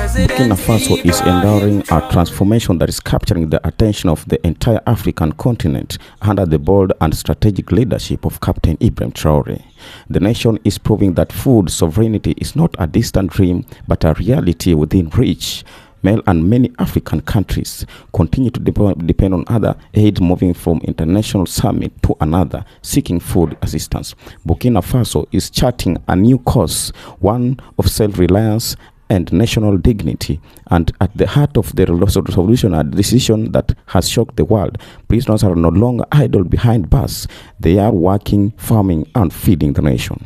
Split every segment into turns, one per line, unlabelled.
Burkina Faso is enduring a transformation that is capturing the attention of the entire African continent under the bold and strategic leadership of Captain Ibrahim Traore. The nation is proving that food sovereignty is not a distant dream but a reality within reach. Many African countries continue to depend on other aid, moving from international summit to another, seeking food assistance. Burkina Faso is charting a new course, one of self-reliance and national dignity, and at the heart of the revolution, a decision that has shocked the world. Prisoners are no longer idle behind bars. They are working, farming, and feeding the nation.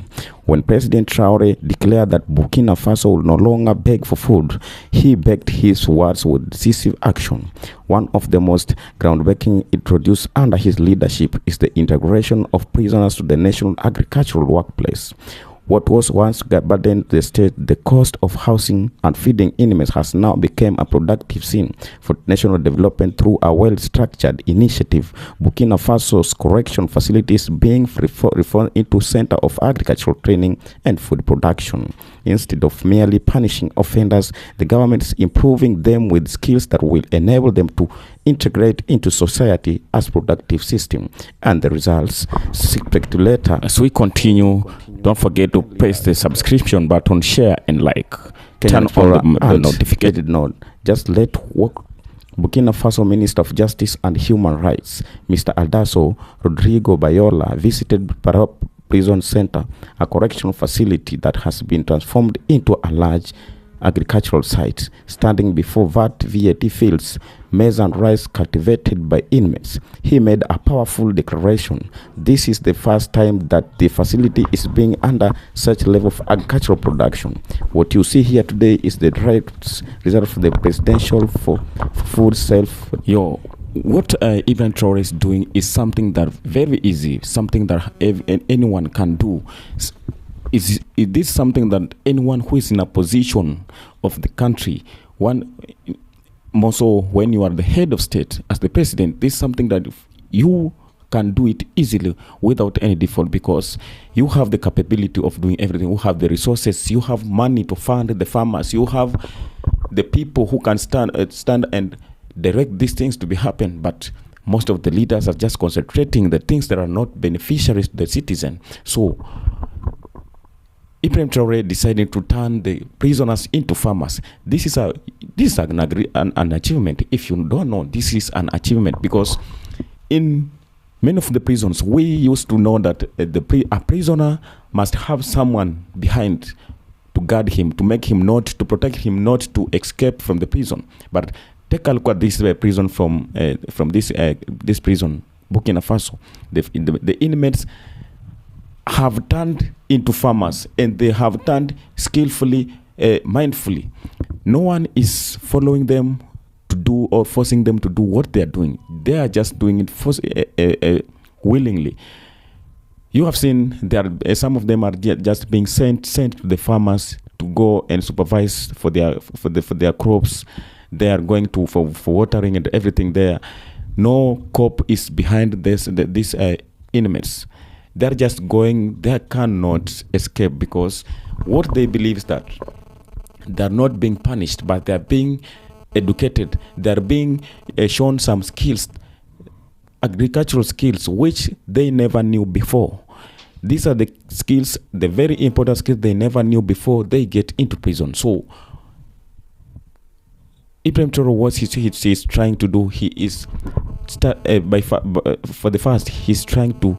When President Traore declared that Burkina Faso will no longer beg for food, he backed his words with decisive action. One of the most groundbreaking introduced under his leadership is the integration of prisoners to the national agricultural workplace. What was once burdened the state, the cost of housing and feeding inmates, has now become a productive scene for national development through a well-structured initiative. Burkina Faso's correction facilities being reformed into center of agricultural training and food production. Instead of merely punishing offenders, the government is improving them with skills that will enable them to integrate into society as productive system. And the results speculator. As we continue, don't forget to press the subscription button, share and like. Turn on the notification note. Just let work. Burkina Faso Minister of Justice and Human Rights, Mr. Aldaso Rodrigo Bayola, visited Parop Prison Center, a correctional facility that has been transformed into a large agricultural site, standing before VAT fields, maize and rice cultivated by inmates. He made a powerful declaration. This is the first time that the facility is being under such level of agricultural production. What you see here today is the direct result of the presidential for food self. What Ibrahim Traore is doing is something that very easy, something that anyone can do. Is this something that anyone who is in a position of the country, more so when you are the head of state as the president, this is something that you can do it easily without any default, because you have the capability of doing everything. You have the resources, you have money to fund the farmers, you have the people who can stand and direct these things to be happen. But most of the leaders are just concentrating the things that are not beneficiaries to the citizen. So Ibrahim Traore decided to turn the prisoners into farmers. This is an achievement. If you don't know, this is an achievement, because in many of the prisons, we used to know that a prisoner must have someone behind to guard him, to make him not, to protect him not to escape from the prison. But take a look at this prison from this prison, Burkina Faso. The inmates have turned into farmers, and they have turned skillfully, mindfully. No one is following them to do or forcing them to do what they are doing. They are just doing it willingly. You have seen there some of them are just being sent to the farmers to go and supervise for their crops. They are going to for watering and everything there. No cop is behind these inmates. They're just going, they cannot escape, because what they believe is that they're not being punished, but they're being educated. They're being shown some skills, agricultural skills, which they never knew before. These are the skills, the very important skills they never knew before they get into prison. So Ibrahim Traore, what he's trying to do, he is for the first, he's trying to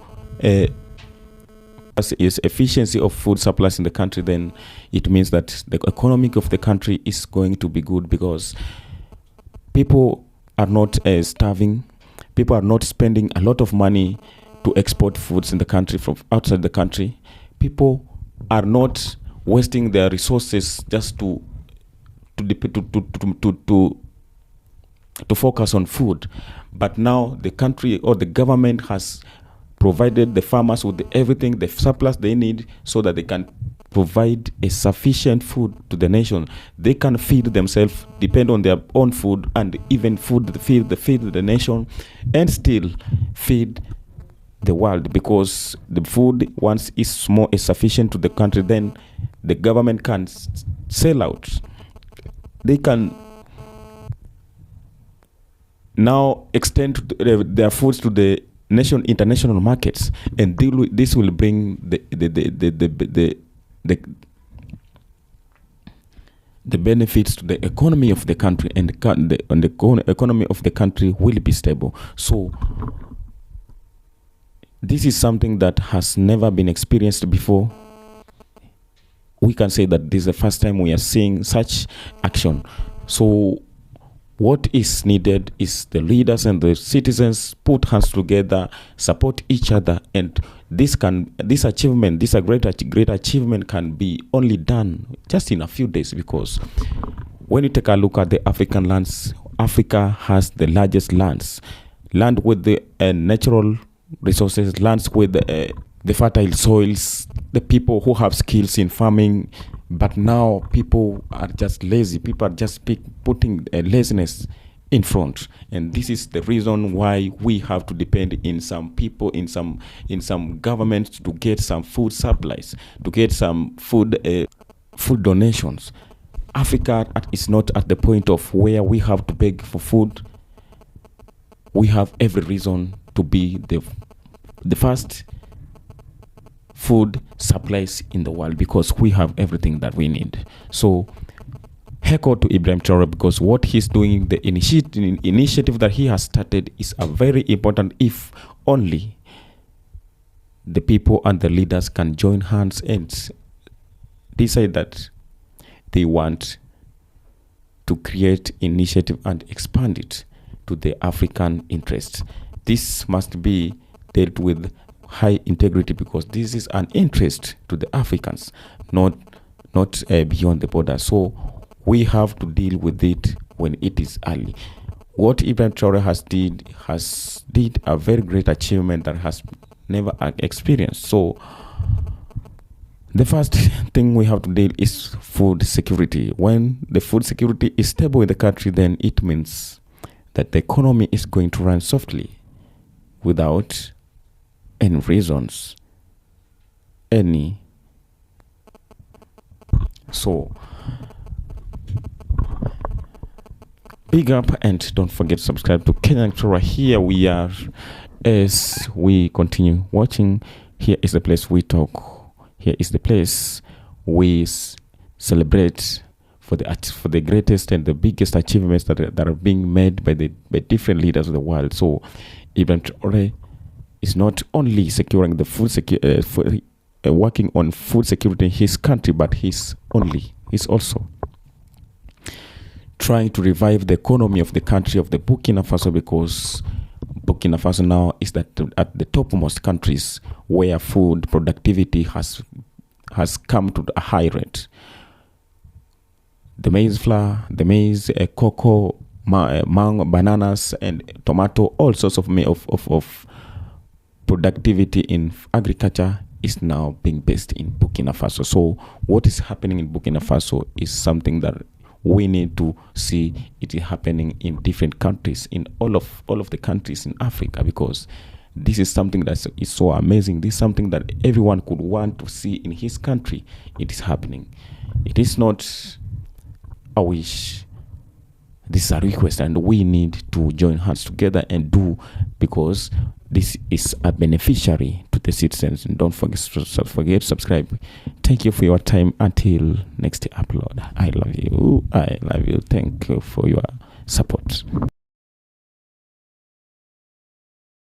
as is efficiency of food supplies in the country. Then it means that the economy of the country is going to be good, because people are not starving. People are not spending a lot of money to export foods in the country from outside the country. People are not wasting their resources just to focus on food. But now the country or the government has provided the farmers with everything, the surplus they need, so that they can provide a sufficient food to the nation. They can feed themselves, depend on their own food, and even feed the nation, and still feed the world, because the food, once is sufficient to the country, then the government can sell out they can now extend their foods to the international markets, and this will bring the benefits to the economy of the country, and the economy of the country will be stable. So this is something that has never been experienced before. We can say that this is the first time we are seeing such action. So what is needed is the leaders and the citizens put hands together, support each other, and this achievement, this great achievement can be only done just in a few days, because when you take a look at the African lands, Africa has the largest land with the natural resources, lands with the fertile soils, the people who have skills in farming. But now people are just lazy. People are just putting laziness in front, and this is the reason why we have to depend in some people, in some governments, to get some food supplies, to get some food donations. Africa is not at the point of where we have to beg for food. We have every reason to be the first food supplies in the world, because we have everything that we need. So echo to Ibrahim Traore, because what he's doing, the initiative that he has started, is a very important, if only the people and the leaders can join hands and decide that they want to create initiative and expand it to the African interest. This must be dealt with high integrity, because this is an interest to the Africans, not beyond the border. So we have to deal with it when it is early. What Ibrahim Traore did a very great achievement that has never experienced. So the first thing we have to deal is food security. When the food security is stable in the country, then it means that the economy is going to run softly without any reasons, So big up, and don't forget to subscribe to Kenyan Traore. Here we are as we continue watching. Here is the place we talk. Here is the place we celebrate for the greatest and the biggest achievements that are being made by different leaders of the world. So Ibrahim Traore is not only securing the working on food security in his country, but he's also trying to revive the economy of the country of the Burkina Faso, because Burkina Faso now is at the topmost countries where food productivity has come to a high rate. The maize flour, the maize, cocoa, mango, bananas, and tomato, all sorts of productivity in agriculture is now being based in Burkina Faso. So what is happening in Burkina Faso is something that we need to see it is happening in different countries, in all of the countries in Africa, because this is something that is so amazing. This is something that everyone could want to see in his country. It is happening. It is not a wish. This is a request, and we need to join hands together and do, because this is a beneficiary to the citizens. And don't forget to subscribe. Thank you for your time. Until next upload. I love you. Thank you for your support.